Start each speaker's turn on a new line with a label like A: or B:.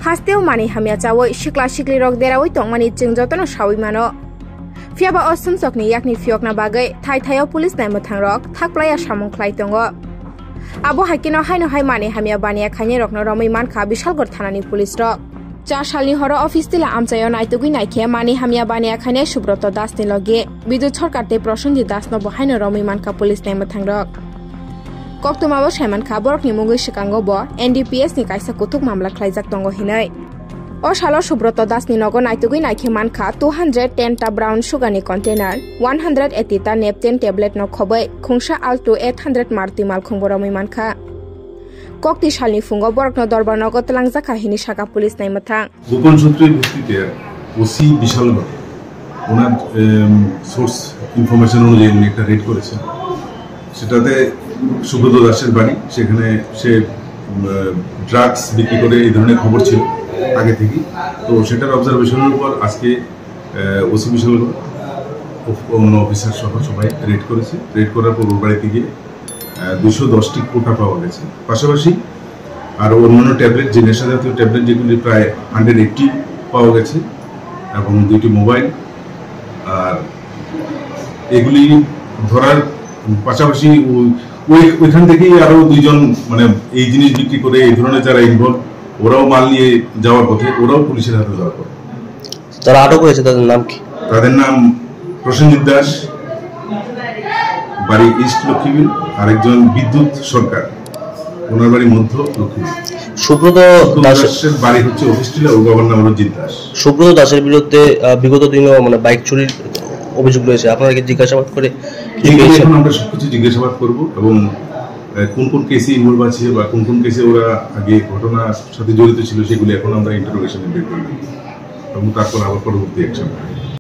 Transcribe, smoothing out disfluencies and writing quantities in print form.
A: Hasteo mani hamya chawoi shikla shikli rok derawoi tongmani chingjotono shawi mano. Fiaba osum sokni yakni fiokna bagai thai thayo police nai mothang rok thakplaya samung khlai tongo. Abo hakino haino hai mani hamya bania khani rokno romoi mankha bishalgor thanani police rok. 4 সালনি হর office তিলা আমচায় নাইতুগুই নাইখে মানি হামিয়া বানিয়া খানে সুব্রত দাস নি লগে বিদ্যুৎ সরকারতে প্রসঞ্জিত দাস ন বহাইন রমি মানকা police Naima থাংরক কক্তমাবো Saiman খা বরকনি মুঙ্গই chekingo bo NDPS ni kaisa kutuk mamla khlaijak tongo hinai o salo subrot das ni nogo naitugui naikhe mankha 210 ta brown sugar ni container 180 ta neptin tablet no khobai khungsa alto 800 marti mal khongboromi mankha kokti salni fungo borokno dorbar nogo tlangjak kahini saka police nai mathang
B: গোপন সূত্রের ভিত্তিতে OC Bishalgarh ওনার source information অনুযায়ী উনি একটা red করেছেন সেটাতে সুব্রত দাসের বাড়ি সেখানে সে ড্রাগস বিক্রি করে এই ধরনের খবর ছিল আগে থেকে তো সেটার অবজারভেশনের উপর আজকে ওসি বিশালগড় অন্য অফিসার সহ সবাই রেড করেছে রেড করার পর ওর বাড়িতে গিয়ে 210টি কোটা পাওয়া গেছে পাশাপাশি আর অন্যান্য ট্যাবলেট যে নেশা জাতীয় ট্যাবলেট যেগুলি প্রায় 180 পাওয়া গেছে এবং 2টি মোবাইল আর এগুলি ধরার পাশাপাশি ওইখান থেকেই আরো 2 জন মানে এই জিনিস বিক্রি করে এই ধরনের যারা ইনভলভ ওরাও মাল নিয়ে যাওয়ার পথে ওরাও পুলিশের হাতে ধরা পড়ে
C: তারা আটক হয়েছে তাদের নাম কি
B: তাদের নাম প্রসেনজিৎ দাস বাড়ি ইস্ট লক্ষ্মীবিল আরেকজন বিদ্যুৎ সরকার ওনার বাড়ি মধ্য লক্ষ্মীবিল
C: সুব্রত দাসের
B: বাড়ি হচ্ছে অফিসটিলা ও বাবার নাম রঞ্জিত দাস
C: সুব্রত দাসের বিরুদ্ধে বিগত দিনেও মানে বাইক চুরির অভিযোগ রয়েছে আপনারা কি জিজ্ঞাসাবাদ করে
B: এখন আমরা সবকিছু জিজ্ঞাসাবাদ করব এবং কোন কোন কেসে ইনভলভ আছে বা কোন কোন কেসে ওরা আগে ঘটনার সাথে জড়িত ছিল সেগুলো এখন আমরা ইন্টারোগেশনে বের করব এবং তারপর আবার পরবর্তী অ্যাকশন